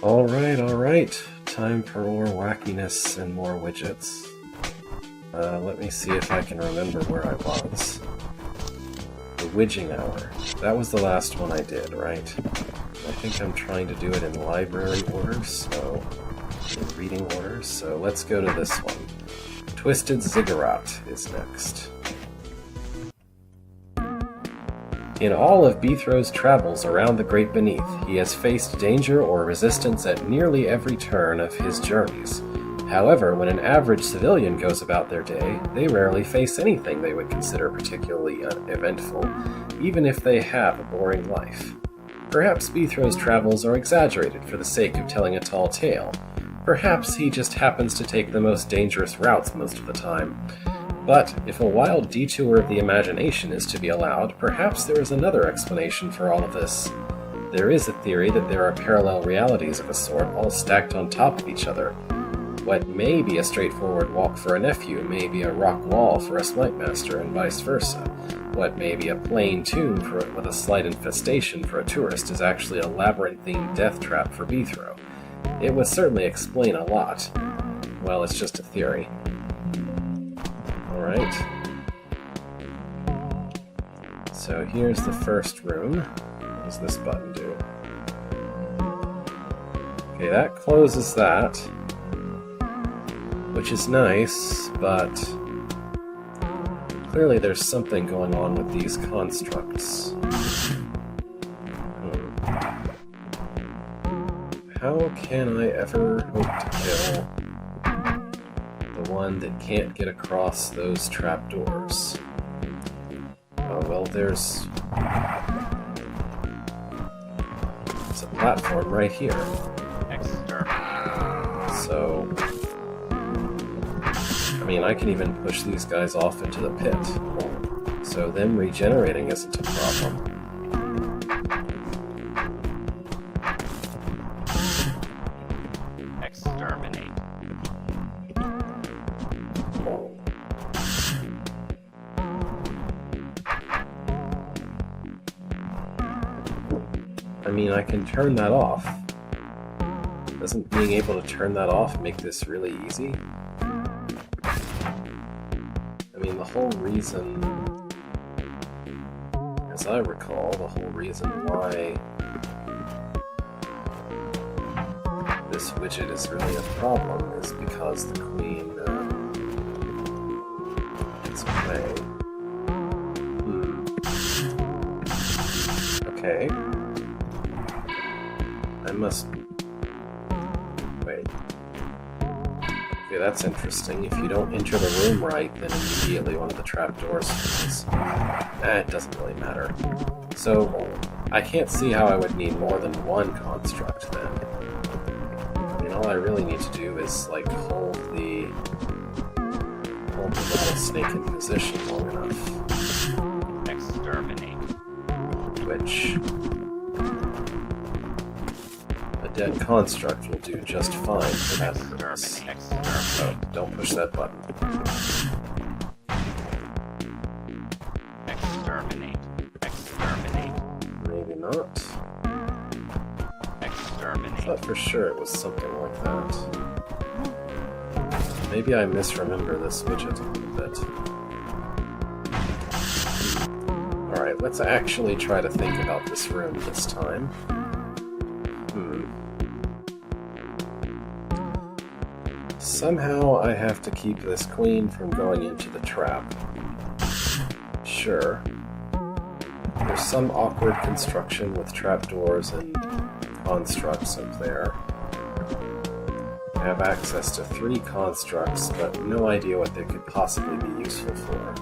Alright. Time for more wackiness and more widgets. Let me see if I can remember where I was. The Widging Hour. That was the last one I did, right? I think I'm trying to do it in library order, so... in reading order, so let's go to this one. Twisted Ziggurat is next. In all of Beethro's travels around the Great Beneath, he has faced danger or resistance at nearly every turn of his journeys. However, when an average civilian goes about their day, they rarely face anything they would consider particularly eventful, even if they have a boring life. Perhaps Beethro's travels are exaggerated for the sake of telling a tall tale. Perhaps he just happens to take the most dangerous routes most of the time. But if a wild detour of the imagination is to be allowed, perhaps there is another explanation for all of this. There is a theory that there are parallel realities of a sort all stacked on top of each other. What may be a straightforward walk for a nephew may be a rock wall for a Splightmaster, and vice versa. What may be a plain tomb with a slight infestation for a tourist is actually a labyrinthine death trap for Beethro. It would certainly explain a lot. Well, it's just a theory. Alright. So here's the first room. What does this button do? Okay, that closes that. Which is nice, but clearly there's something going on with these constructs. How can I ever hope to kill the one that can't get across those trapdoors? Oh, well, there's a platform right here. So, I mean, I can even push these guys off into the pit. So them regenerating isn't a problem. I mean, I can turn that off. Doesn't being able to turn that off make this really easy? I mean, the whole reason, as I recall, the whole reason why this widget is really a problem is because the queen gets away. Okay. I must... wait. Okay, that's interesting. If you don't enter the room right, then immediately one of the trapdoors opens. It doesn't really matter. So, I can't see how I would need more than one construct then. I mean, all I really need to do is, like, hold the rattlesnake in position long enough. Exterminate. Which... dead construct will do just fine for that purpose. Oh, don't push that button. Exterminate. Maybe not. I thought for sure it was something like that. Maybe I misremember this widget a little bit. Alright, let's actually try to think about this room this time. Somehow I have to keep this queen from going into the trap. Sure. There's some awkward construction with trapdoors and constructs up there. I have access to 3 constructs, but no idea what they could possibly be useful for.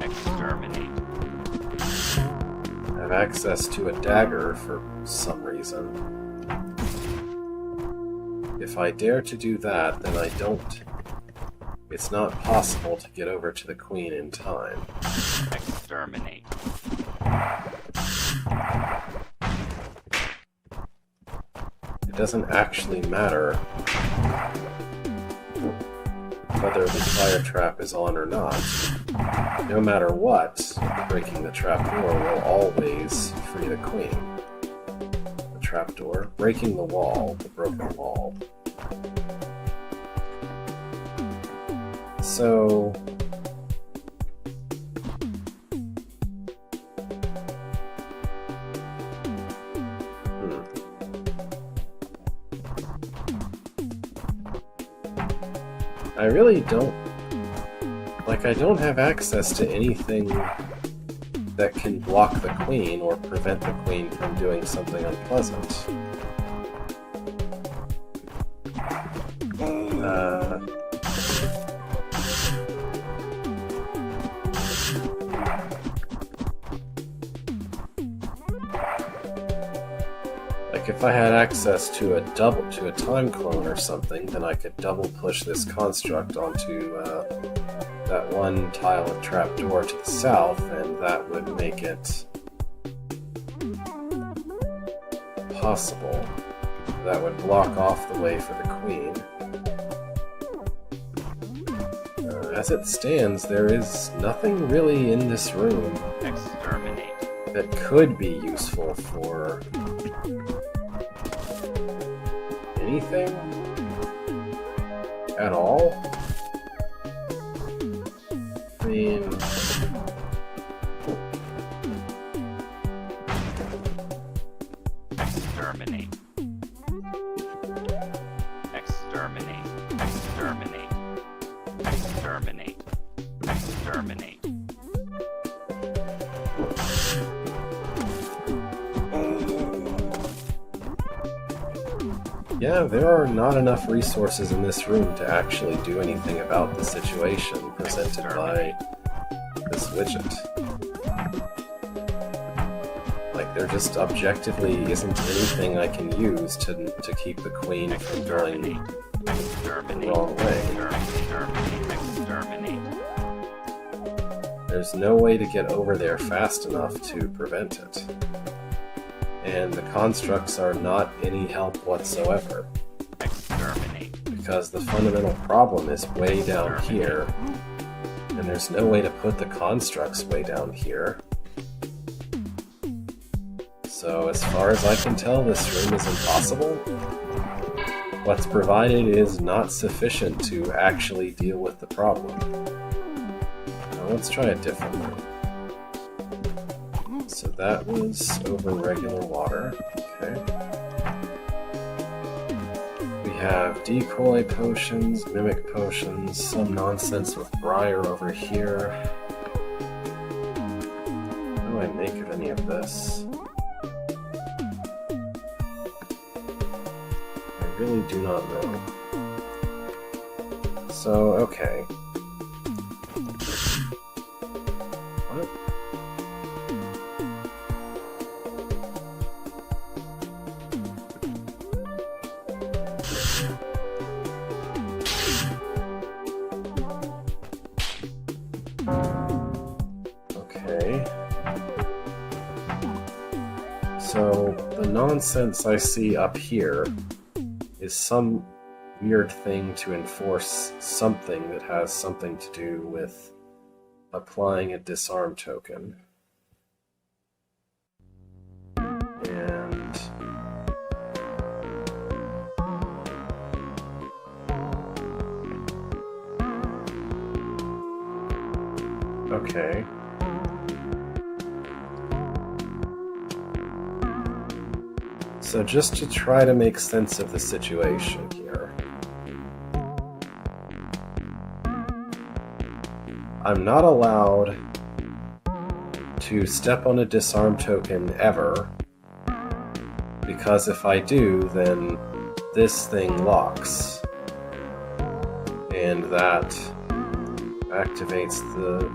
Exterminate. I have access to a dagger for some reason. If I dare to do that, then I don't... it's not possible to get over to the queen in time. Exterminate. It doesn't actually matter whether the fire trap is on or not. No matter what, breaking the trap door will always free the queen. The trapdoor, breaking the wall, the broken wall. So... I really don't... Like, I don't have access to anything that can block the queen or prevent the queen from doing something unpleasant. Like, if I had access to a time clone or something, then I could double push this construct onto that one tile of trapdoor to the south, and that would make it possible. That would block off the way for the queen. As it stands, there is nothing really in this room that could be useful for anything at all. I mean, exterminate. Exterminate. Exterminate. Exterminate. Exterminate. yeah, there are not enough resources in this room to actually do anything about the situation presented by this widget. Like, there just objectively isn't anything I can use to keep the queen from going the wrong way. There's no way to get over there fast enough to prevent it. And the constructs are not any help whatsoever. Because the fundamental problem is way down here, and there's no way to put the constructs way down here. So as far as I can tell, this room is impossible. What's provided is not sufficient to actually deal with the problem. Now let's try a different room. So that was over regular water. Okay. We have decoy potions, mimic potions, some nonsense with Briar over here. What do I make of any of this? I really do not know. So, okay. What? So, the nonsense I see up here is some weird thing to enforce something that has something to do with applying a disarm token. And... okay. So just to try to make sense of the situation here, I'm not allowed to step on a disarm token ever, because if I do, then this thing locks, and that activates the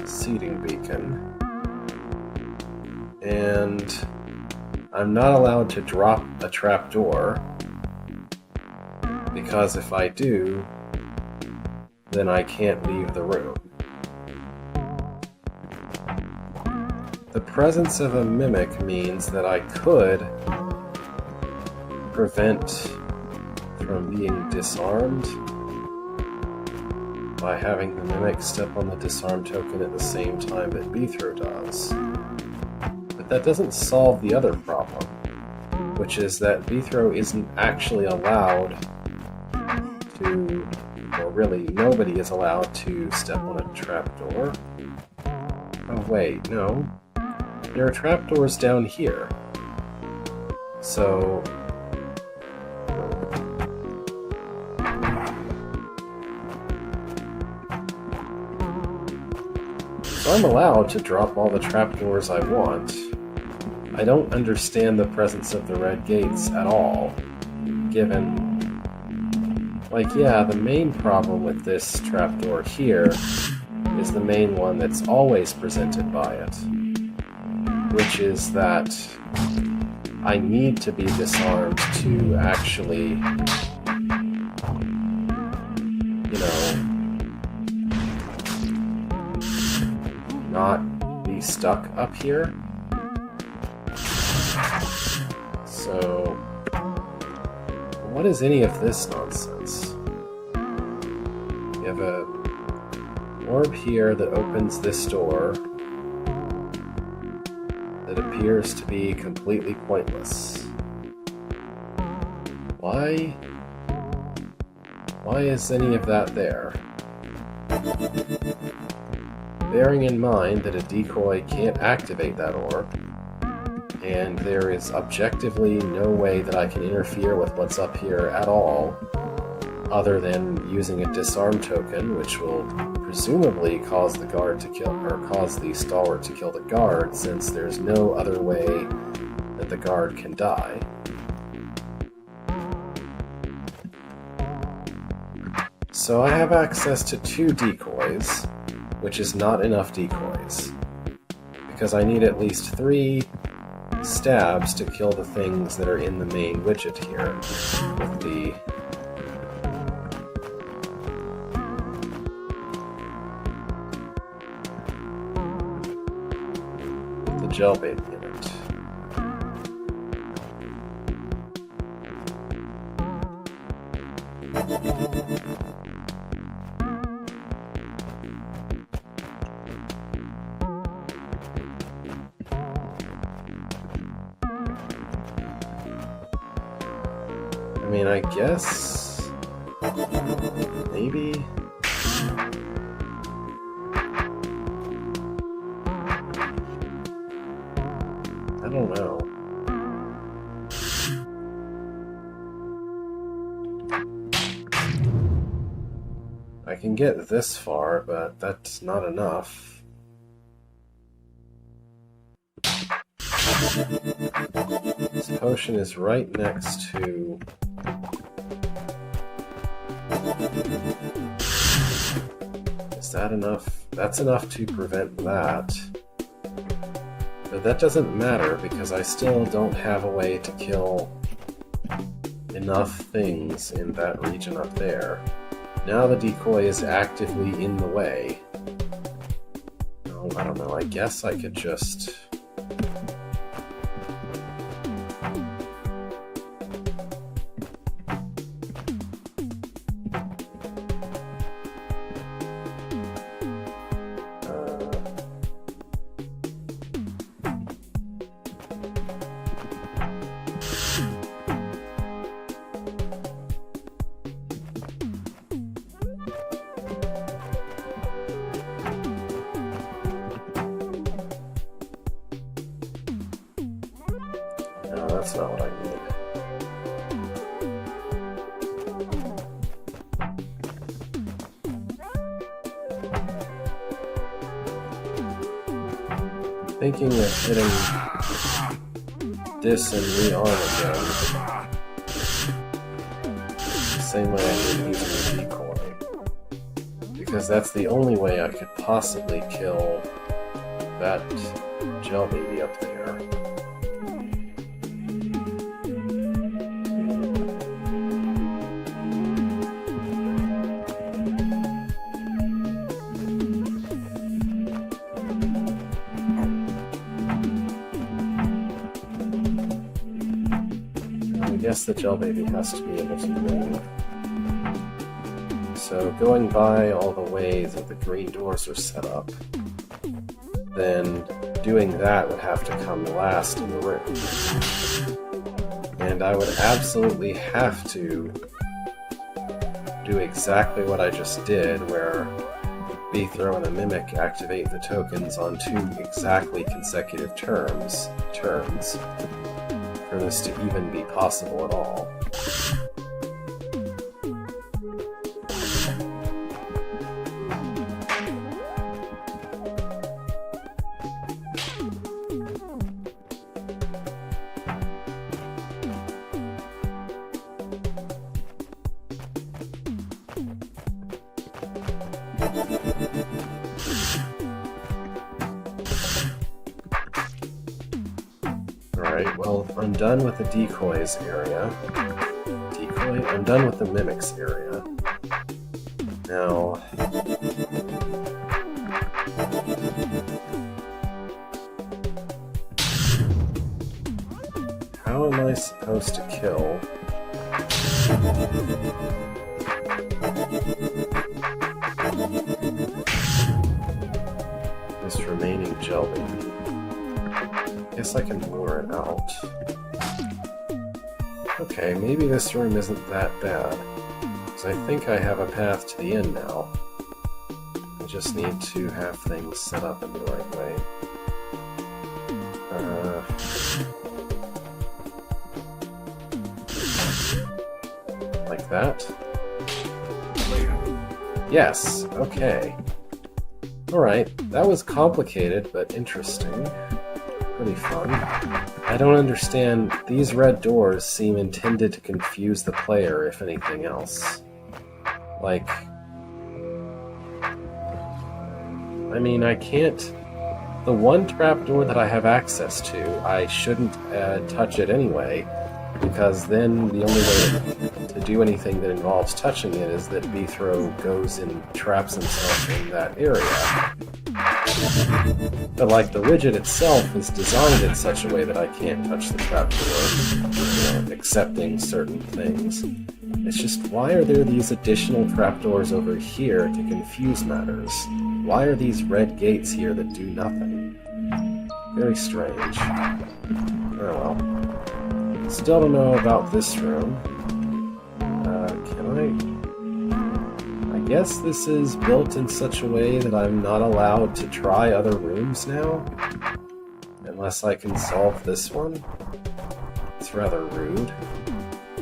seeding beacon. And I'm not allowed to drop a trapdoor, because if I do, then I can't leave the room. The presence of a mimic means that I could prevent from being disarmed by having the mimic step on the disarm token at the same time that Beethro does. But that doesn't solve the other problem, which is that Bithro isn't actually allowed to, or really nobody is allowed to step on a trapdoor. Oh wait, no. There are trapdoors down here. So I'm allowed to drop all the trapdoors I want. I don't understand the presence of the red gates at all, given... Like, yeah, the main problem with this trapdoor here is the main one that's always presented by it, which is that I need to be disarmed to actually, you know, not be stuck up here. So, what is any of this nonsense? You have a orb here that opens this door that appears to be completely pointless. Why is any of that there? Bearing in mind that a decoy can't activate that orb, and there is objectively no way that I can interfere with what's up here at all, other than using a disarm token, which will presumably cause the guard to kill, or cause the stalwart to kill the guard, since there's no other way that the guard can die. So I have access to 2 decoys, which is not enough decoys, because I need at least 3 stabs to kill the things that are in the main widget here, with the gel baby in it. I mean, I guess... maybe... I don't know. I can get this far, but that's not enough. This potion is right next to... Is that enough? That's enough to prevent that. But that doesn't matter, because I still don't have a way to kill enough things in that region up there. Now the decoy is actively in the way. Oh, I don't know, I guess I could just... No, that's not what I need. Thinking of hitting this and rearm again. The same way I did using the decoy. Because that's the only way I could possibly kill that gel baby up there. I guess the gel baby has to be able to move. So going by all the ways that the green doors are set up, then doing that would have to come last in the room. And I would absolutely have to do exactly what I just did, where Beethrow and the Mimic activate the tokens on 2 exactly consecutive turns, for this to even be possible at all. Alright, well, I'm done with the decoys area. I'm done with the mimics area. Now... how am I supposed to kill... this remaining jelly? Guess I can lure it out. Okay, maybe this room isn't that bad, because I think I have a path to the end now. I just need to have things set up in the right way. Like that? Yes, okay. Alright, that was complicated, but interesting. Pretty fun. I don't understand. These red doors seem intended to confuse the player, if anything else. Like... I mean, I can't... the one trapdoor that I have access to, I shouldn't touch it anyway, because then the only way to do anything that involves touching it is that Beethrow goes and traps himself in that area. But like the widget itself is designed in such a way that I can't touch the trapdoor, accepting certain things. It's just, why are there these additional trapdoors over here to confuse matters? Why are these red gates here that do nothing? Very strange. Oh well. Still don't know about this room. I guess this is built in such a way that I'm not allowed to try other rooms now? Unless I can solve this one? It's rather rude.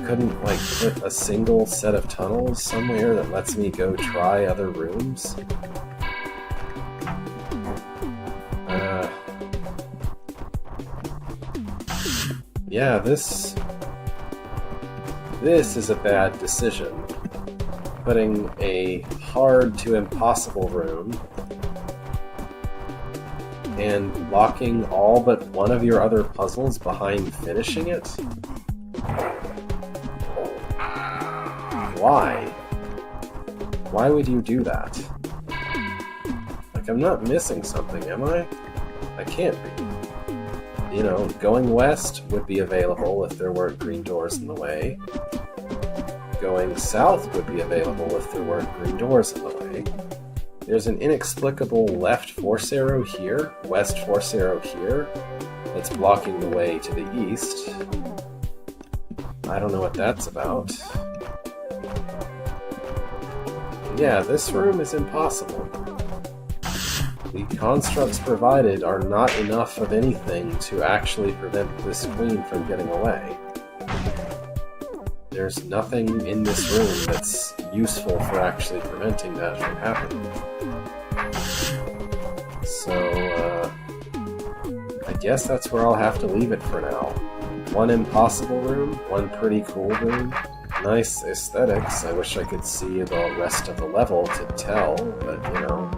Couldn't, like, put a single set of tunnels somewhere that lets me go try other rooms? Yeah, this is a bad decision. Putting a hard to impossible room and locking all but one of your other puzzles behind finishing it? Why? Why would you do that? Like, I'm not missing something, am I? I can't be. You know, going west would be available if there weren't green doors in the way. Going south would be available if there weren't green doors in the way. There's an inexplicable left force arrow here, west force arrow here, that's blocking the way to the east. I don't know what that's about. Yeah, this room is impossible. The constructs provided are not enough of anything to actually prevent this queen from getting away. There's nothing in this room that's useful for actually preventing that from happening. So, I guess that's where I'll have to leave it for now. One impossible room, one pretty cool room. Nice aesthetics. I wish I could see the rest of the level to tell, but, you know...